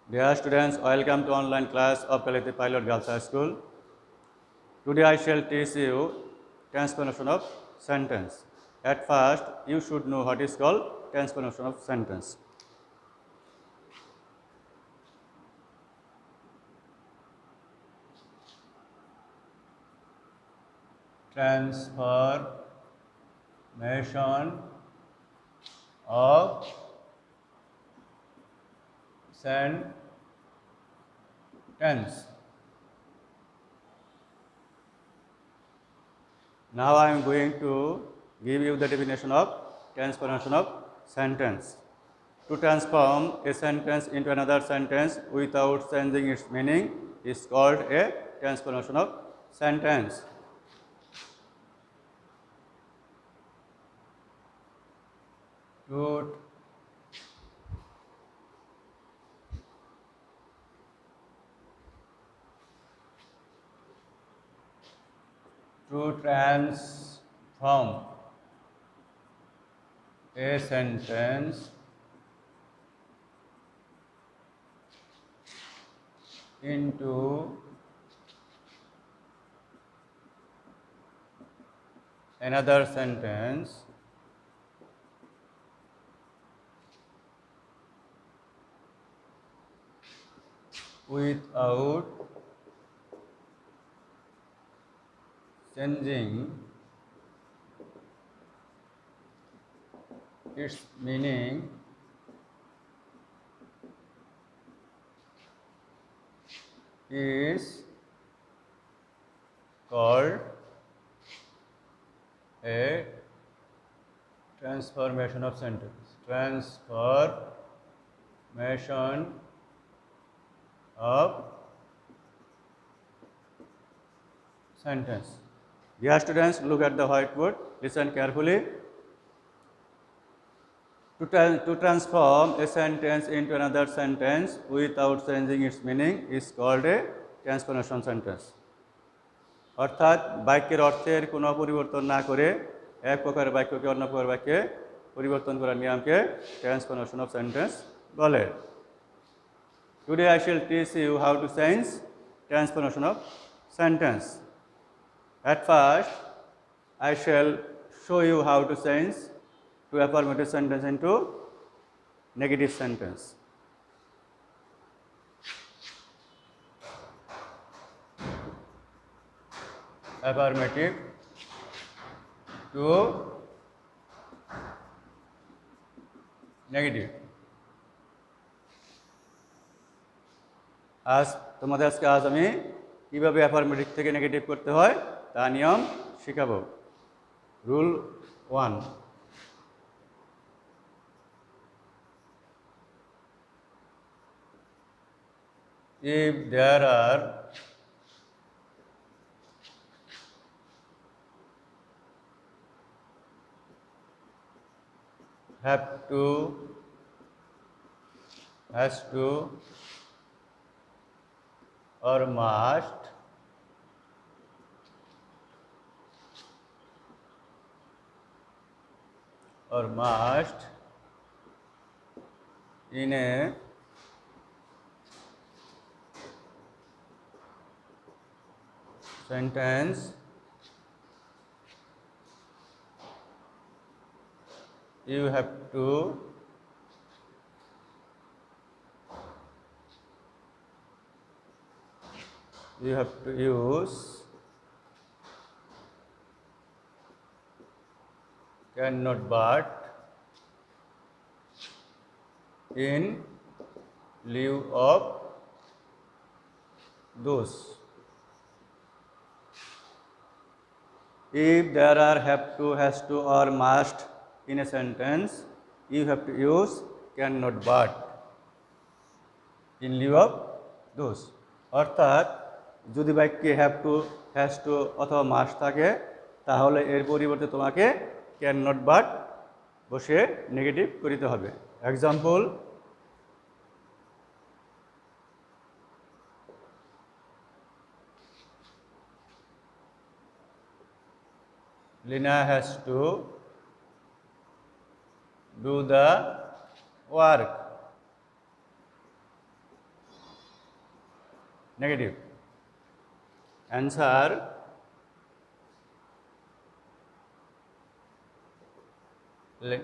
Dear students, welcome to online class of Kaliti Pilot Girls High School. Today I shall teach you transformation of sentence. At first, you should know what is called transformation of sentence. Transformation of sentence. Now I am going to give you the definition of transformation of sentence. To transform a sentence into another sentence without changing its meaning is called a transformation of sentence. To transform a sentence into another sentence without changing its meaning is called a transformation of sentence. Transformation of sentence. Dear students, look at the whiteboard. Listen carefully. To transform a sentence into another sentence without changing its meaning is called a transformation sentence. অর্থাৎ বাক্যের অর্থের কোনো পরিবর্তন না করে এক প্রকার বাক্যকে অন্য প্রকার বাক্যে পরিবর্তন করার নিয়মকে ট্রান্সফরমেশন অফ সেন্টেন্স বলে। Today I shall teach you how to change transformation of sentence. At first, I shall show you how to change to affirmative sentence into negative sentence. Affirmative to negative. আজ আমি কিভাবে affirmative থেকে negative করতে হয় তা নিয়ম শেখাবো। Rule 1, if there are have to, has to, or must in a sentence you have to use cannot but in lieu of those. If there are have to, has to, or must in a sentence, you have to use cannot but in lieu of those. অর্থাৎ যদি বাক্যে have to, has to অথবা must থাকে তাহলে এর পরিবর্তে তোমাকে can not but বসে নেগেটিভ করিতে হবে। Example, Lina has to do the work. negative. Answer: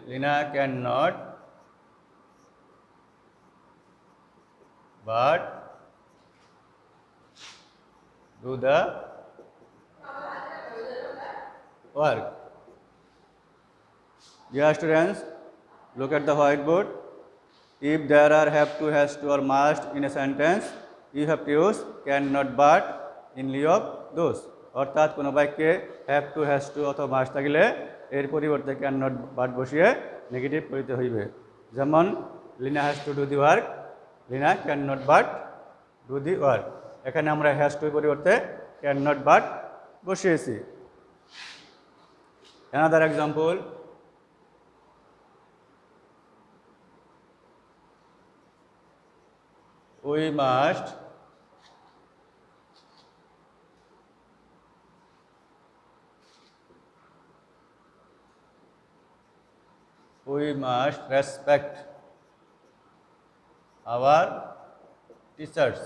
Lina cannot but do the work. Dear students, look at the whiteboard. If there are have to, has to, or must in a sentence, you have to use can, not, but in lieu of those. অর্থাৎ কোনো বাক্যে have to, has to অথবা must থাকলে এর পরিবর্তে can not but বসিয়ে negative করিতে হইবে। যেমন Lina has to do the work, Lina can not but do the work. এখানে আমরা হ্যাজ টুর পরিবর্তে ক্যান নট বাট বসিয়েছি। Another example: we must respect our teachers.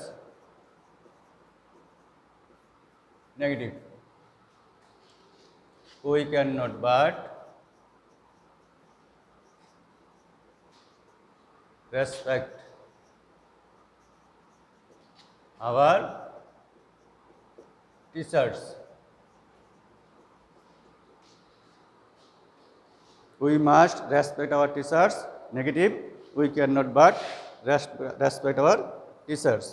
Negative. We cannot but respect our teachers. We must respect our teachers. Negative. We cannot but respect our teachers.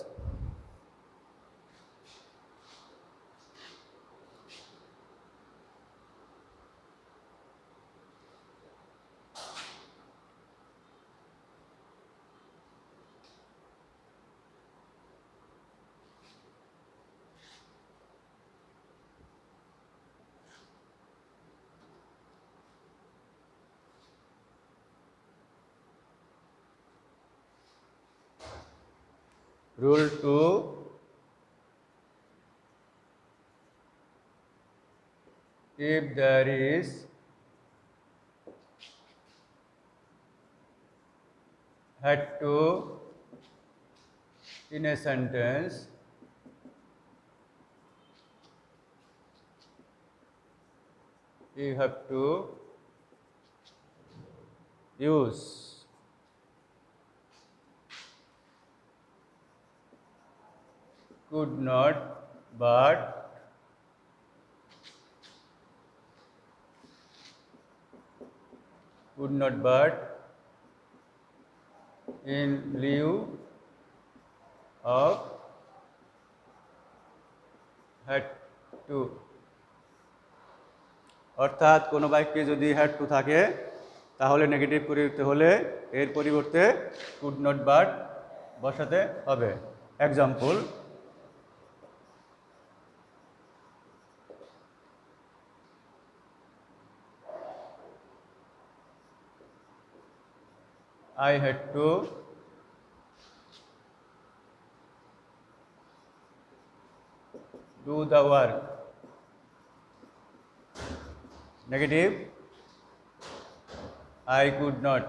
Rule 2: if there is had to in a sentence, you have to use could not but in lieu of had to। অর্থাৎ কোনো বাক্যে যদি had to থাকে তাহলে negative করতে হলে এর পরিবর্তে কুড নট বাট বসাতে হবে। Example: I had to do the work. Negative. I could not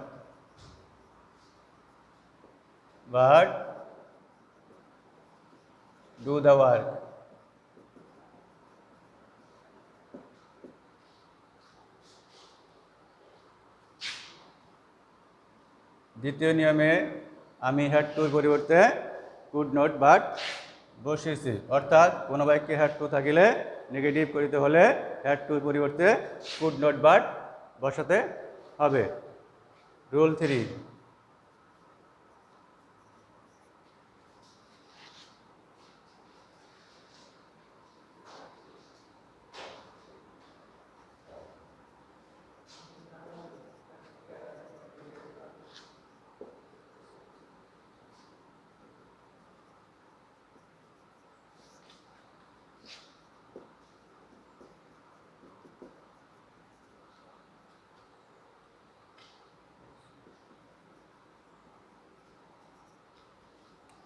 but do the work. দ্বিতীয় নিয়মে আমি হ্যাড টুর পরিবর্তে কুড নট বাট বসিয়েছি। অর্থাৎ কোনো বাক্যে হ্যাড টু থাকিলে নেগেটিভ করিতে হলে হ্যাড টুর পরিবর্তে কুড নট বাট বসাতে হবে। Rule 3: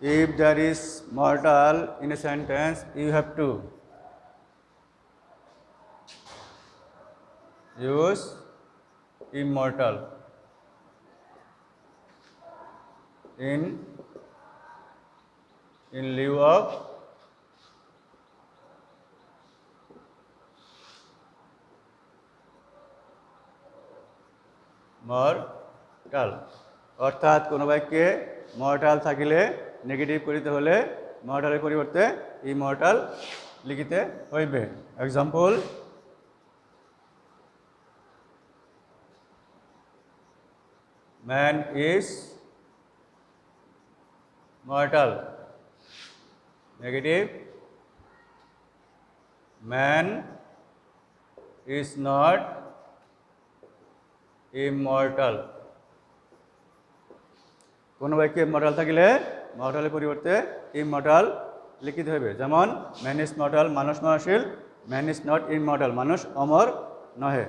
if there is mortal in a sentence, you have to use immortal in lieu of mortal. অর্থাৎ কোনো বাক্যে মর্টাল থাকিলে নেগেটিভ করিতে হলে মর্টালের পরিবর্তে ইমর্টাল লিখিতে হইবে। Example, man is mortal. Negative, man is not immortal. কোনো বাক্যে মর্টাল থাকিলে মর্টালের পরিবর্তে ইমর্টাল লিখিতে হবে। যেমন ম্যান ইজ মর্টাল, মানুষ মরণশীল। ম্যান ইজ নট ইমর্টাল, মানুষ অমর নহে।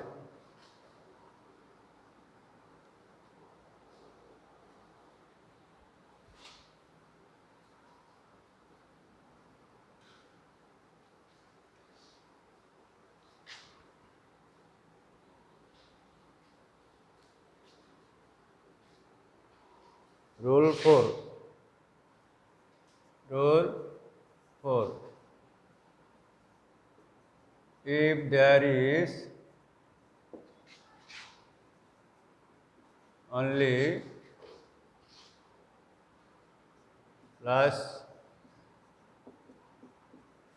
Rule 4. Rule 4. If there is only plus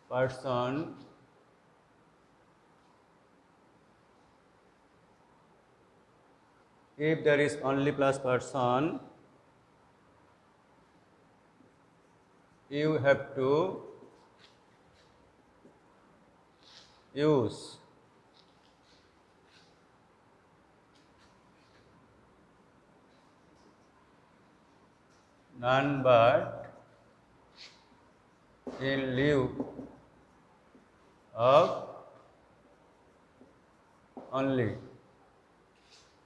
person, if there is only plus person, you have to use none but in lieu of only.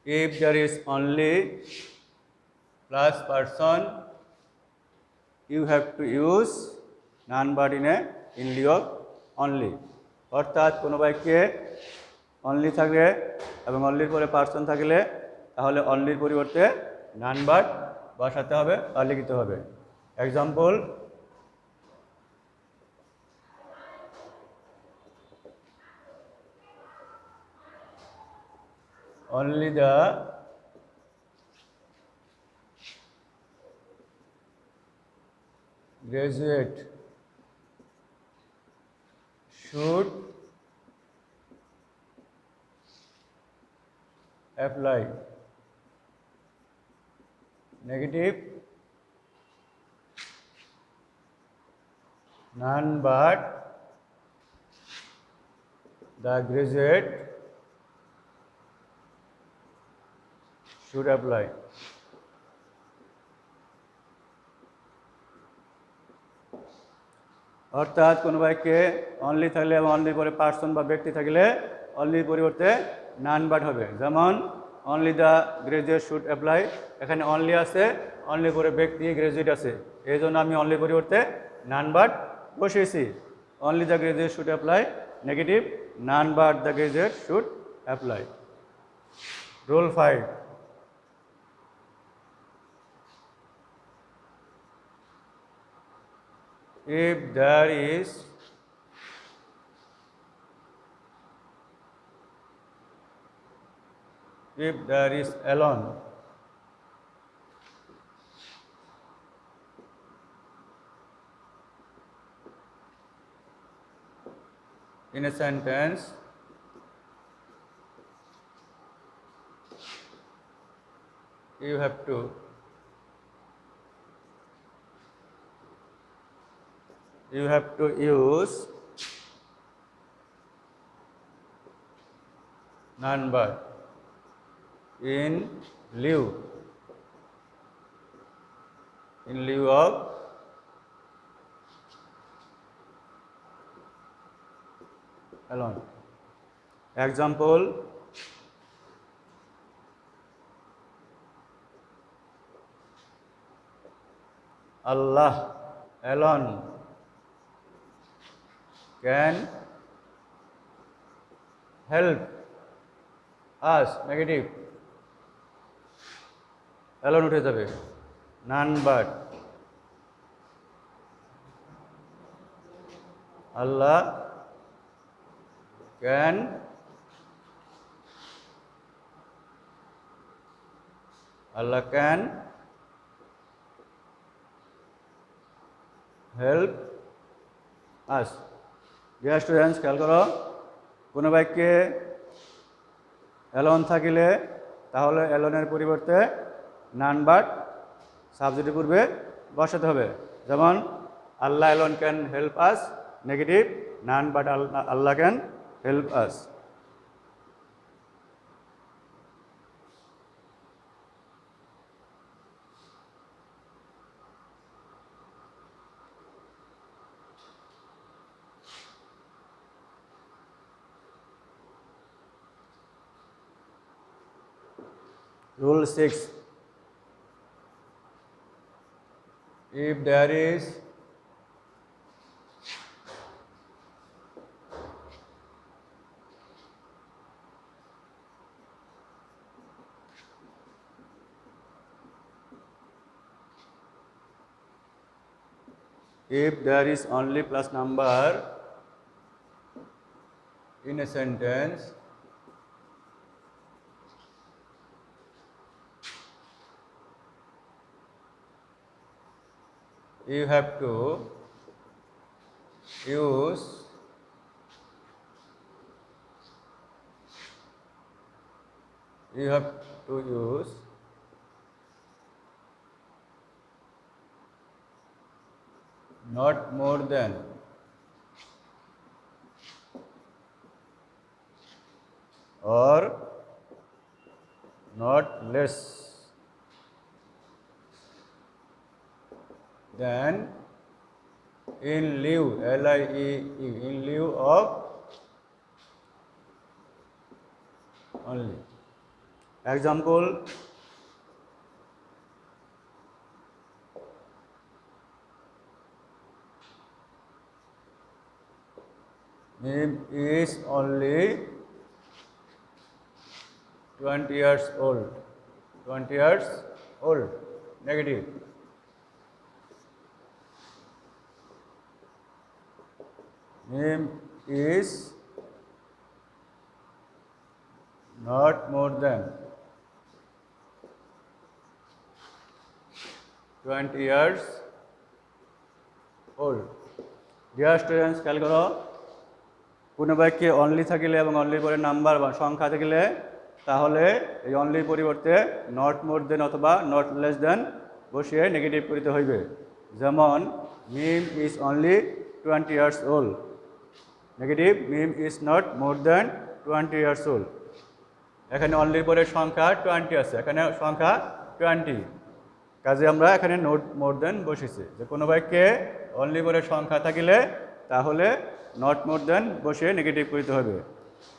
If there is only plus person, you have to use none but in lieu of only. অর্থাৎ কোনো বাক্যে only থাকলে এবং অনলির পরে person থাকলে তাহলে অনলির পরিবর্তে none but বসাতে হবে বা লিখিতে হবে। Example, only the graduate should apply. Negative, none but the graduate should apply. অর্থাৎ কোনো বাক্যে অনলি থাকলে এবং অনলির পরে পার্সন বা ব্যক্তি থাকলে অনলির পরিবর্তে নান বাট হবে। যেমন only the graduate should apply, এখানে অনলি আছে, অনলির পরে ব্যক্তি গ্রাজুয়েট আছে, এই জন্য আমি অনলির পরিবর্তে নান বাট বসিয়েছি। Only the graduate should apply. Negative, none but the graduate should apply. Rule 5. If there is alone, in a sentence, you have to use none but in lieu of alone. Example, Allah alone can help us. Negative, alone উঠে যাবে, none but Allah can Allah can help us. Dear students, খেয়াল করো কোনো বাক্যে alone থাকিলে তাহলে অ্যালোনের পরিবর্তে none but সাবজেক্টের পূর্বে বসাতে হবে। যেমন Allah alone can help us, negative none but Allah can help us. Rule 6. If there is only plus number in a sentence, you have to use not more than or not less than in lieu, L-I-E-E, in lieu of only. Example, Mim is only 20 years old. 20 years old. Negative. Mim is not more than 20 years old. Dear students, খেয়াল করো কোনো বাক্যে only থাকিলে এবং অনলির পরে number বা সংখ্যা থাকিলে তাহলে এই অনলির পরিবর্তে নট মোর দেন অথবা নট লেস দেন বসিয়ে নেগেটিভ করিতে হইবে। যেমন Mim is only 20 years old, negative Mim is not more than 20 years old। এখানে অনলির পরে সংখ্যা 20 আছে, এখানে সংখ্যা 20, কাজে আমরা এখানে নোট মোর দেন বসেছি। যে কোনো বাক্যে অনলি পরে সংখ্যা থাকিলে তাহলে নট মোর দেন বসে নেগেটিভ করতে হবে।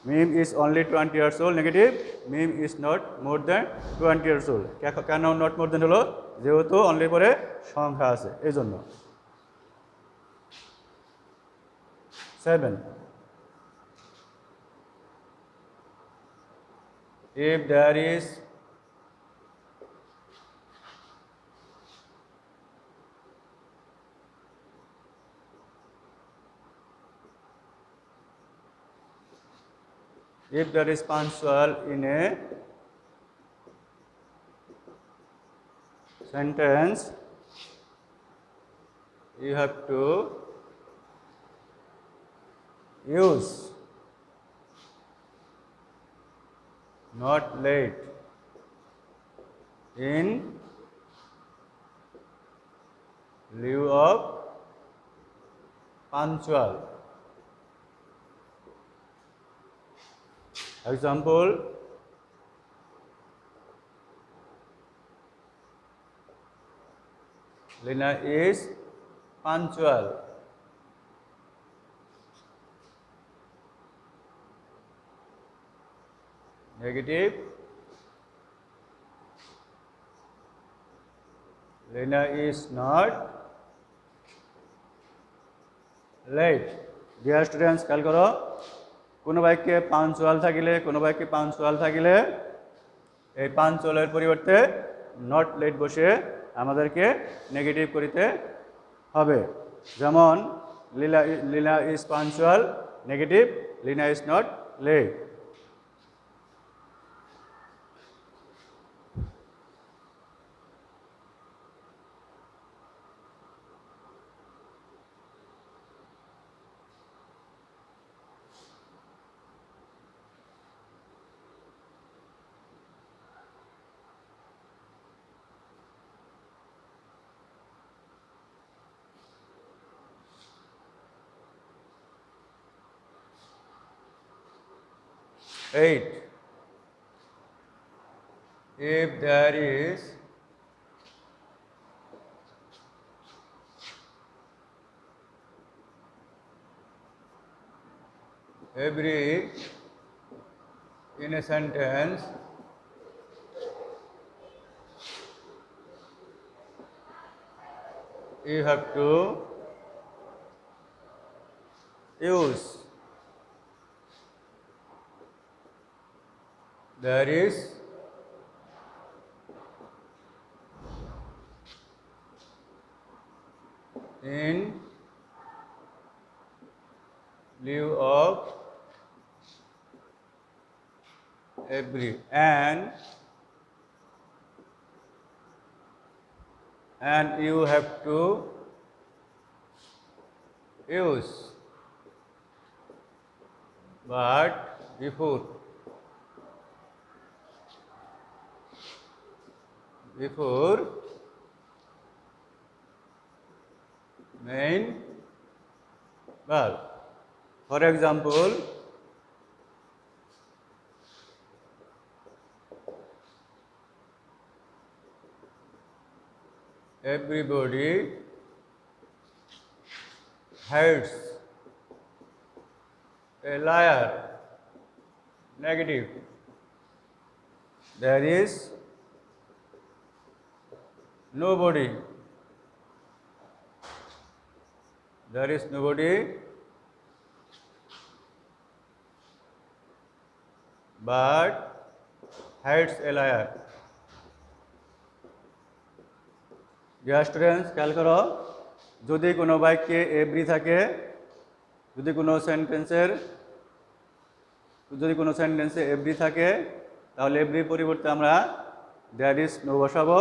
Mim is only 20 years old, negative Mim is not more than 20 years old। কেন নট মোর দেন হলো? যেহেতু অনলি পরে সংখ্যা আছে এই জন্য। 7. If there is punctual in a sentence, you have to use not late in lieu of punctual. Example, Lina is punctual. Negative, Lina is not late. Dear students, খেয়াল করো কোনো বাক্যে পাঞ্চুয়াল থাকিলে এই পাঞ্চুয়ালের পরিবর্তে নট লেট বসে আমাদেরকে negative করিতে হবে। যেমন Leela is punctual, negative Lina is not late. 8. If there is every in a sentence you have to use there is in lieu of every and you have to use but before main verb. For example, everybody hates a liar. Negative. There is nobody. There is nobody but hates a liar. Dear students, খেয়াল করো যদি কোনো বাক্যে every থাকে যদি কোনো সেন্টেন্সে every থাকে তাহলে এভরি পরিবর্তে আমরা দ্যার ইজ নো বসাবো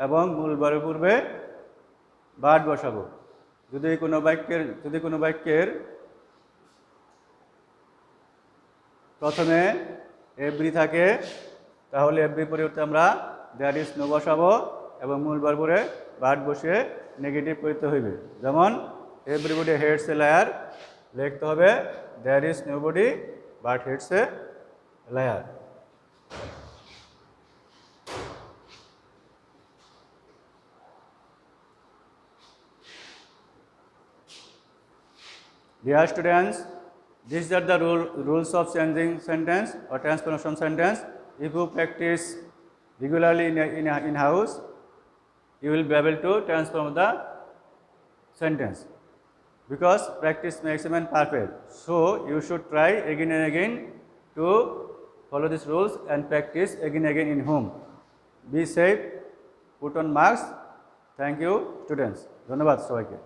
এবং মূল ভার্বের পূর্বে বাট বসাবো। যদি কোনো বাক্যের প্রথমে এভরি থাকে তাহলে এভরি পরিবর্তে আমরা দ্যার ইজ নো বসাবো এবং মূল ভার্বে বাট বসিয়ে নেগেটিভ করতে হইবে। যেমন এভরিবডি হেটস এ লায়ার লিখতে হবে there is nobody but hates a liar. Dear students, these are the rules of changing sentence or transformation sentence. If you practice regularly in house, you will be able to transform the sentence because practice makes a man perfect. So you should try again and again to follow these rules and practice again and again in home. Be safe, put on marks. Thank you students. ধন্যবাদ সবাইকে।